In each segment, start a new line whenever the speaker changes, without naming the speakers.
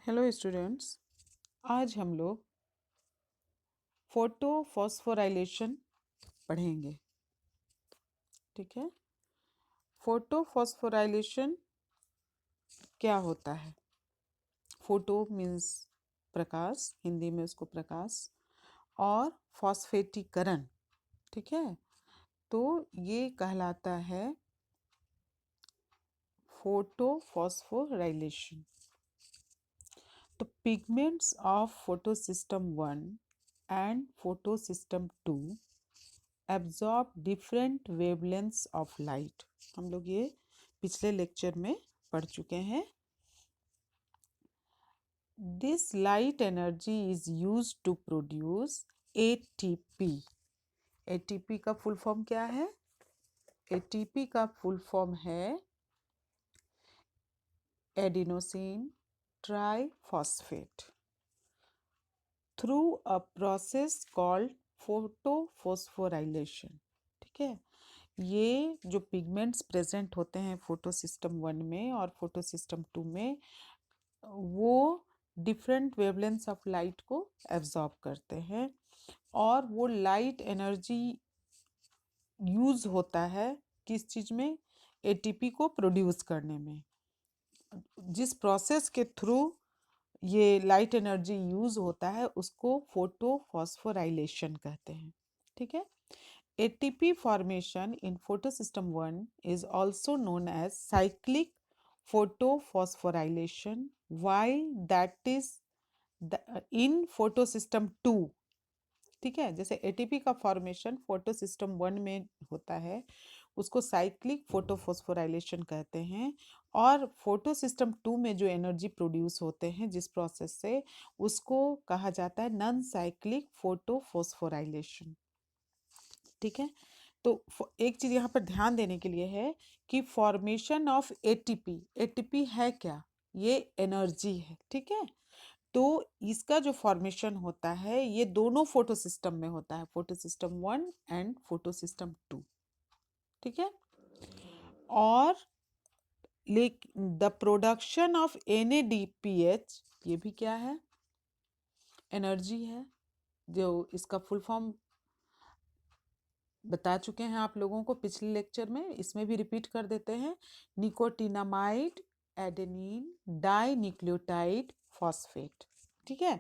Hello students. आज हम लोग फोटो फॉस्फोराइलेशन पढ़ेंगे। ठीक है। फोटो फॉस्फोराइलेशन क्या होता है? फोटो मीन्स प्रकाश, हिंदी में उसको प्रकाश, और फॉस्फेटीकरण। ठीक है। तो ये कहलाता है फोटो फॉस्फोराइलेशन। तो pigments of photo system 1 and photo system 2 absorb different wavelengths of light. हम लोग ये पिछले लेक्चर में पढ़ चुके हैं। This light energy is used to produce ATP. ATP का फुल फॉर्म क्या है? एटीपी का फुल फॉर्म है adenosine triphosphate through a process called photophosphorylation. ठीक है। ये जो पिगमेंट्स प्रेजेंट होते हैं फोटो सिस्टम 1 में और फोटो सिस्टम 2 में, वो डिफरेंट वेवलेंथ्स ऑफ लाइट को एब्जॉर्ब करते हैं, और वो लाइट एनर्जी यूज होता है किस चीज में? एटीपी को प्रोड्यूस करने में। जिस प्रोसेस के थ्रू ये लाइट एनर्जी यूज होता है उसको फोटो फॉस्फोराइलेशन कहते हैं। ठीक है। ATP formation in photosystem 1 is also known as cyclic photophosphorylation, while that is in photosystem 2। ठीक है। जैसे ATP का फॉर्मेशन फोटोसिस्टम 1 में होता है, उसको साइक्लिक फोटोफॉस्फोराइलेशन कहते हैं, और फोटोसिस्टम 2 में जो एनर्जी प्रोड्यूस होते हैं जिस प्रोसेस से, उसको कहा जाता है नॉन साइक्लिक फोटोफॉस्फोराइलेशन। ठीक है। तो एक चीज यहाँ पर ध्यान देने के लिए है कि फॉर्मेशन ऑफ एटीपी, एटीपी है क्या? ये एनर्जी है। ठीक है। तो इसका जो फॉर्मेशन होता है ये दोनों फोटो सिस्टम में होता है, photo system 1 and photo system 2। ठीक है। और द प्रोडक्शन ऑफ NADPH, ये भी क्या है? एनर्जी है। जो इसका फुल फॉर्म बता चुके हैं आप लोगों को पिछले लेक्चर में, इसमें भी रिपीट कर देते हैं। Nicotinamide adenine dinucleotide phosphate. ठीक है।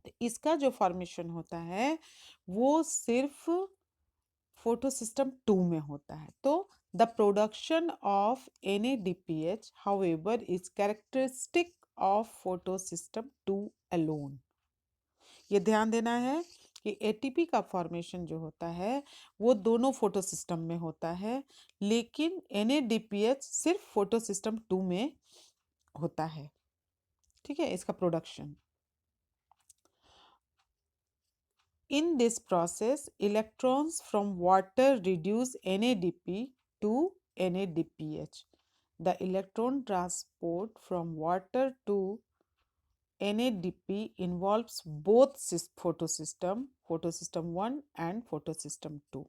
तो इसका जो फॉर्मेशन होता है वो सिर्फ फोटो सिस्टम 2 में होता है। तो the production of NADPH however is characteristic of photo system 2 alone। ये ध्यान देना है कि एटीपी का फॉर्मेशन जो होता है वो दोनों फोटो सिस्टम में होता है, लेकिन NADPH सिर्फ फोटो सिस्टम 2 में होता है। ठीक है। इसका production. In this process, electrons from water reduce NADP to NADPH. The electron transport from water to NADP involves both photosystem, photosystem 1 and photosystem 2।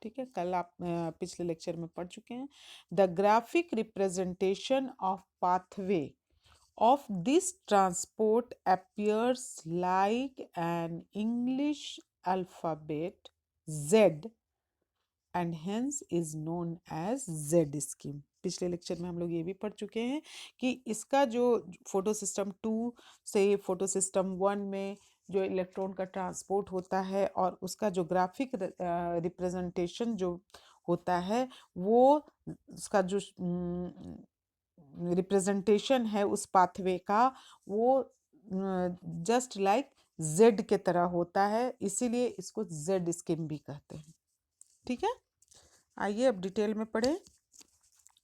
ठीक है। कल आप पिछले लेक्चर में पढ़ चुके हैं। The graphic representation of pathway of this transport appears like an English alphabet Z and hence is known as Z scheme। पिछले लेक्चर में हम लोग ये भी पढ़ चुके हैं कि इसका जो फोटो सिस्टम 2 से फोटो सिस्टम 1 में जो इलेक्ट्रॉन का ट्रांसपोर्ट होता है और उसका जो ग्राफिक रिप्रेजेंटेशन जो होता है, वो उसका जो रिप्रेजेंटेशन है उस पाथवे का, वो जस्ट लाइक जेड के तरह होता है, इसीलिए इसको जेड स्कीम भी कहते हैं। ठीक है। आइए अब डिटेल में पढ़ें।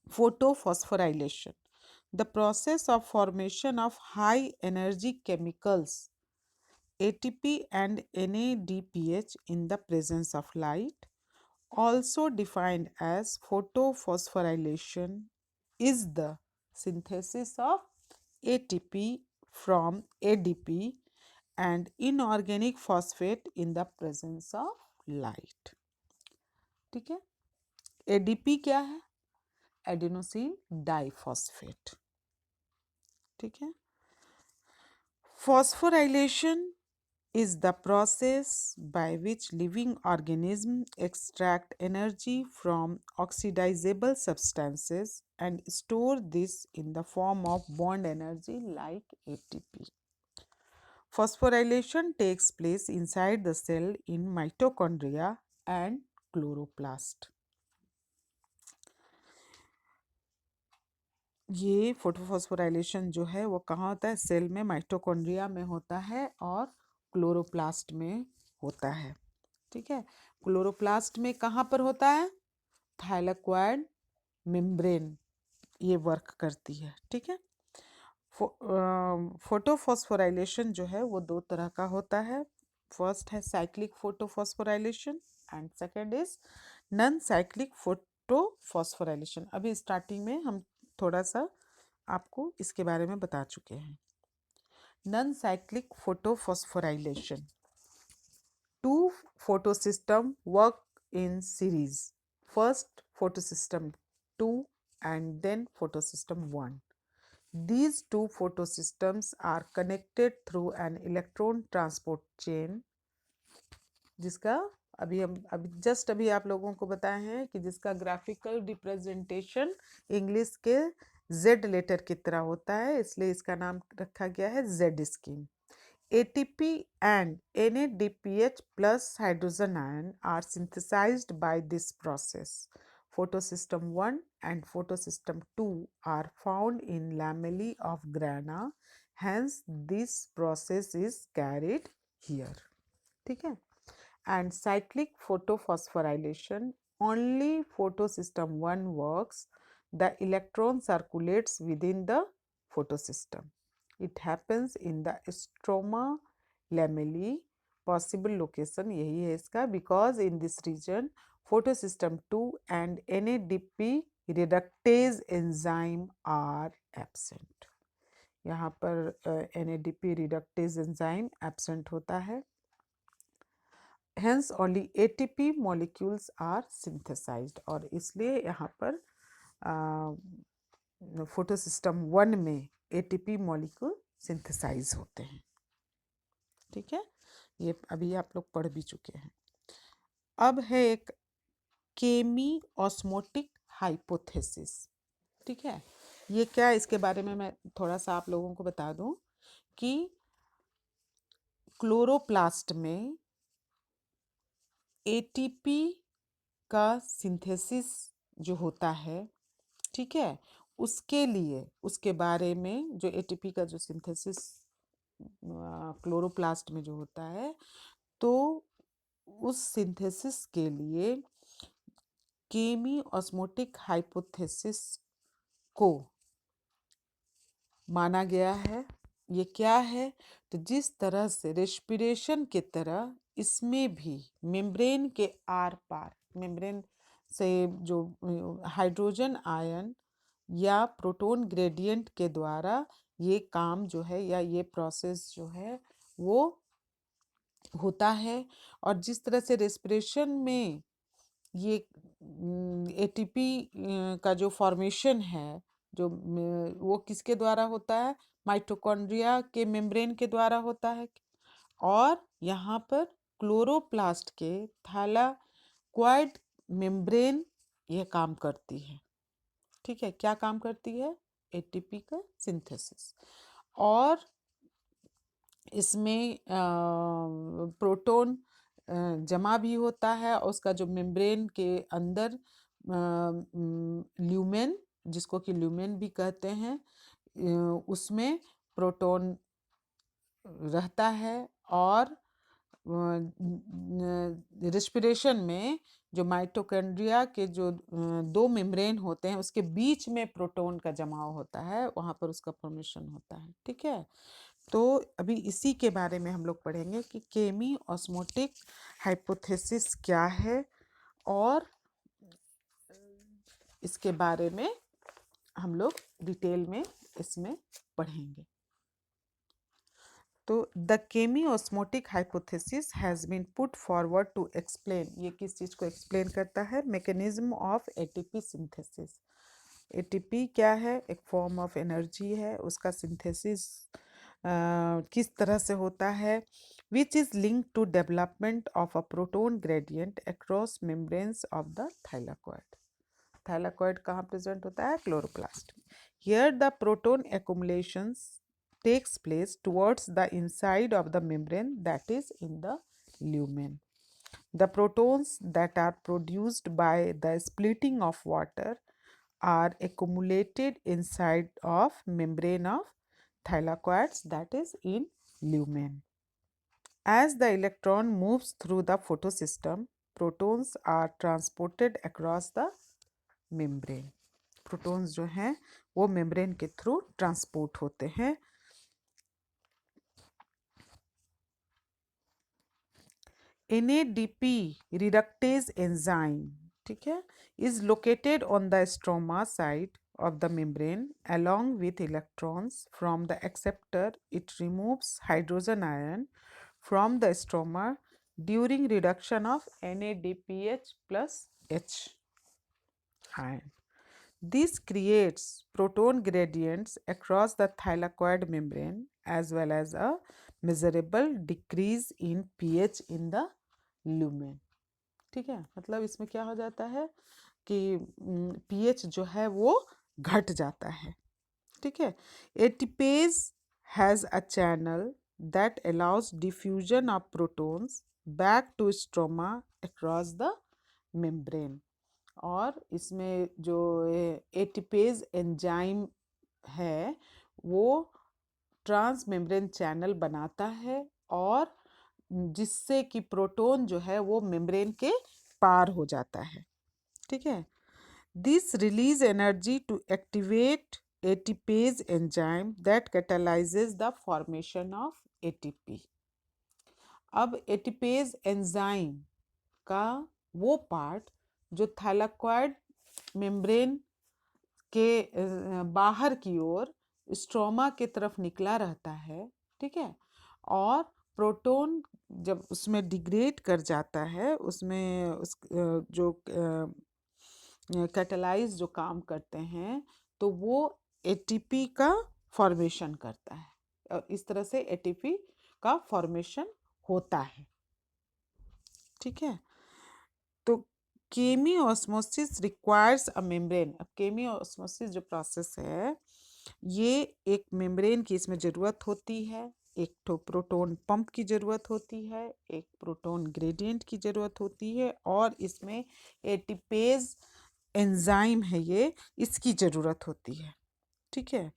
Photo phosphorylation, the process of formation of high energy chemicals ATP and NADPH in the presence of light, also defined as photophosphorylation, is the synthesis of ATP from ADP and inorganic phosphate in the presence of light। ठीक है। ADP क्या है? Adenosine diphosphate. ठीक है। Phosphorylation is the process by which living organisms extract energy from oxidizable substances and store this in the form of bond energy like ATP. Phosphorylation takes place inside the cell in mitochondria and chloroplast. ये photophosphorylation जो है वो कहाँ होता है? Cell में, mitochondria में होता है और क्लोरोप्लास्ट में होता है। ठीक है। क्लोरोप्लास्ट में कहाँ पर होता है? थाइलाकोइड मेम्ब्रेन ये वर्क करती है। ठीक है। फोटोफॉस्फोराइलेशन जो है वो दो तरह का होता है। फर्स्ट है cyclic photophosphorylation and second is non cyclic photophosphorylation. अभी स्टार्टिंग में हम थोड़ा सा आपको इसके बारे में बता चुके हैं। Non cyclic photophosphorylation, two photosystem work in series. First photosystem 2 and then photosystem 1. These two photosystems are connected through an electron transport chain, जिसका अभी आप लोगों को बताए हैं कि जिसका ग्राफिकल रिप्रेजेंटेशन इंग्लिश के Z लेटर की तरह होता है, इसलिए इसका नाम रखा गया है Z scheme. ATP and NADPH plus hydrogen ion are synthesized by this process. Photosystem 1 and photosystem 2 are found in lamellae of grana, hence this process is carried here. ठीक है। And cyclic photophosphorylation, only photosystem 1 works, the electron circulates within the photosystem. It happens in the stroma lamellae, possible location यही है इसका, because in this region photosystem 2 and NADP reductase enzyme are absent. यहाँ पर NADP reductase enzyme absent होता है, hence only ATP molecules are synthesized, और इसलिए यहाँ पर फोटोसिस्टम 1 में ATP मॉलिक्यूल सिंथेसाइज होते हैं। ठीक है। ये अभी आप लोग पढ़ भी चुके हैं। अब है एक केमी ऑस्मोटिक हाइपोथेसिस। ठीक है। ये क्या, इसके बारे में मैं थोड़ा सा आप लोगों को बता दूं कि क्लोरोप्लास्ट में ATP का सिंथेसिस जो होता है, ठीक है, उसके लिए उसके बारे में जो ATP का जो सिंथेसिस क्लोरोप्लास्ट में जो होता है, तो उस सिंथेसिस के लिए केमी ऑस्मोटिक हाइपोथेसिस को माना गया है। ये क्या है? तो जिस तरह से रेस्पिरेशन के तरह इसमें भी मेम्ब्रेन के आर पार, मेम्ब्रेन से जो हाइड्रोजन आयन या प्रोटॉन ग्रेडियंट के द्वारा ये काम जो है या ये प्रोसेस जो है वो होता है, और जिस तरह से रेस्पिरेशन में ये ATP का जो फॉर्मेशन है जो वो किसके द्वारा होता है? माइटोकॉन्ड्रिया के मेम्ब्रेन के द्वारा होता है। और यहाँ पर क्लोरोप्लास्ट के थाइलाकोइड मेम्ब्रेन ये काम करती है। ठीक है। क्या काम करती है? ATP का सिंथेसिस। और इसमें प्रोटॉन जमा भी होता है, और उसका जो मेम्ब्रेन के अंदर ल्यूमेन, जिसको कि ल्यूमेन भी कहते हैं, उसमें प्रोटॉन रहता है। और रेस्पिरेशन में जो माइटोकॉन्ड्रिया के जो दो मेम्ब्रेन होते हैं उसके बीच में प्रोटॉन का जमाव होता है, वहाँ पर उसका फॉर्मेशन होता है। ठीक है। तो अभी इसी के बारे में हम लोग पढ़ेंगे कि केमी ऑस्मोटिक हाइपोथेसिस क्या है, और इसके बारे में हम लोग डिटेल में इसमें पढ़ेंगे। तो the chemiosmotic hypothesis has been put forward to explain, ये किस चीज़ को एक्सप्लेन करता है? Mechanism of ATP synthesis. ATP क्या है? एक फॉर्म ऑफ एनर्जी है, उसका सिंथेसिस किस तरह से होता है? Which is link to development of a proton gradient across membranes of the thylakoid. Thylakoid कहाँ प्रेजेंट होता है? Chloroplast. Here the proton accumulations takes place towards the inside of the membrane, that is in the lumen. The protons that are produced by the splitting of water are accumulated inside of membrane of thylakoids, that is in lumen. As the electron moves through the photosystem, protons are transported across the membrane. Protons जो हैं वो membrane के through transport होते हैं। NADP reductase enzyme, ठीक है, is located on the stroma side of the membrane along with electrons from the acceptor. It removes hydrogen ion from the stroma during reduction of NADPH plus H ion. This creates proton gradients across the thylakoid membrane as well as a measurable decrease in pH in the lumen. ठीक है, मतलब इसमें क्या हो जाता है कि pH जो है वो घट जाता है। ठीक है, ATPase has a channel that allows diffusion of protons back to stroma across the membrane. और इसमें जो एटीपेज एंजाइम है वो ट्रांस मेम्ब्रेन चैनल बनाता है और जिससे कि प्रोटॉन जो है वो मेम्ब्रेन के पार हो जाता है। ठीक है, this release energy to activate ATPase enzyme that catalyses the formation of ATP. अब एटीपेज एंजाइम का वो पार्ट जो थाइलाकॉइड मेम्ब्रेन के बाहर की ओर स्ट्रोमा की तरफ निकला रहता है। ठीक है, और प्रोटॉन जब उसमें डिग्रेड कर जाता है, उसमें जो कैटालाइज जो काम करते हैं तो वो एटीपी का फॉर्मेशन करता है और इस तरह से एटीपी का फॉर्मेशन होता है। ठीक है, तो केमियोस्मोसिस रिक्वायर्स अ मेम्ब्रेन। अब केमियोस्मोसिस जो प्रोसेस है ये एक मेम्ब्रेन की इसमें ज़रूरत होती है, एक तो प्रोटॉन पंप की ज़रूरत होती है, एक प्रोटॉन ग्रेडियंट की ज़रूरत होती है और इसमें एटीपेज एंजाइम है ये, इसकी ज़रूरत होती है। ठीक है,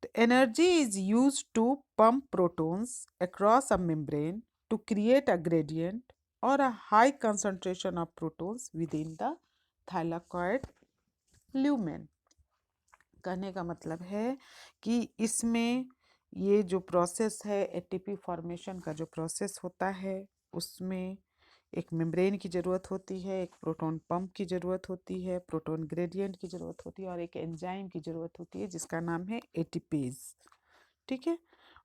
तो energy is use to pump protons across a membrane to create a gradient or a high concentration of protons within the thylakoid lumen. कहने का मतलब है कि इसमें ये जो प्रोसेस है एटीपी फॉर्मेशन का जो प्रोसेस होता है उसमें एक मेम्ब्रेन की ज़रूरत होती है, एक प्रोटॉन पंप की ज़रूरत होती है, प्रोटॉन ग्रेडियंट की ज़रूरत होती है और एक एंजाइम की ज़रूरत होती है जिसका नाम है एटीपेज। ठीक है,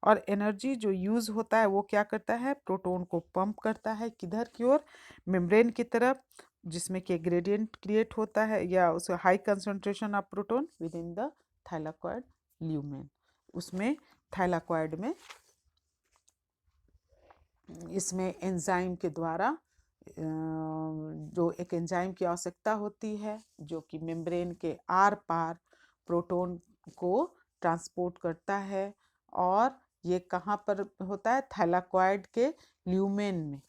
और एनर्जी जो यूज़ होता है वो क्या करता है? प्रोटॉन को पंप करता है किधर की ओर? मेम्ब्रेन की तरफ, जिसमें कि ग्रेडियंट क्रिएट होता है या उस high concentration of proton with in the thylakoid lumen. उसमें थाइलाकॉइड में इसमें एंजाइम के द्वारा जो एक एंजाइम की आवश्यकता होती है जो कि मेम्ब्रेन के आर पार प्रोटॉन को ट्रांसपोर्ट करता है और ये कहाँ पर होता है? थाइलाकॉइड के ल्यूमेन में।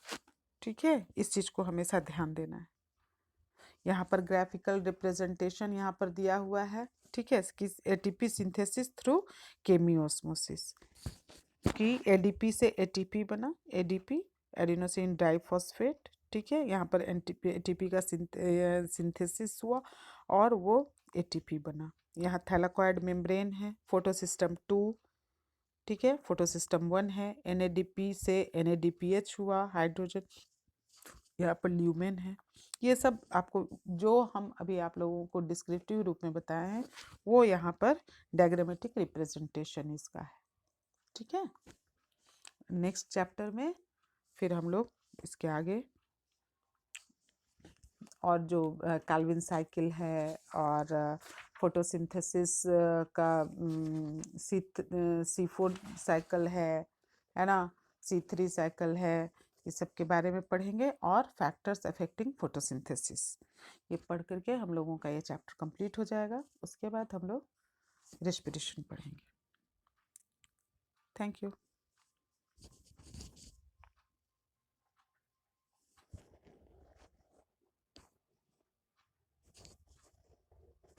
ठीक है, इस चीज़ को हमेशा ध्यान देना है। यहाँ पर ग्राफिकल रिप्रेजेंटेशन यहाँ पर दिया हुआ है। ठीक है, कि एटीपी सिंथेसिस थ्रू केमियोस्मोसिस कि एडीपी से एटीपी बना, एडीपी एडिनोसिन डाइफॉस्फेट। ठीक है, यहाँ पर एटीपी का सिंथेसिस हुआ और वो एटीपी बना। यहाँ थैलाकॉइड मेम्ब्रेन है, फोटोसिस्टम 2, ठीक है, फोटोसिस्टम 1 है, NADP से NADPH हुआ हाइड्रोजन, यहाँ पर ल्यूमेन है। ये सब आपको जो हम अभी आप लोगों को डिस्क्रिप्टिव रूप में बताए हैं वो यहाँ पर डायग्रामेटिक रिप्रेजेंटेशन इसका है। ठीक है, नेक्स्ट चैप्टर में फिर हम लोग इसके आगे और जो कैल्विन साइकिल है और फोटोसिंथेसिस का C4 साइकिल है ना, C3 साइकिल है, ये सब के बारे में पढ़ेंगे, और फैक्टर्स अफेक्टिंग फोटोसिंथेसिस। ये पढ़ करके हम लोगों का ये चैप्टर कंप्लीट हो जाएगा। उसके बाद हम लोग रेस्पिरेशन पढ़ेंगे। Thank you.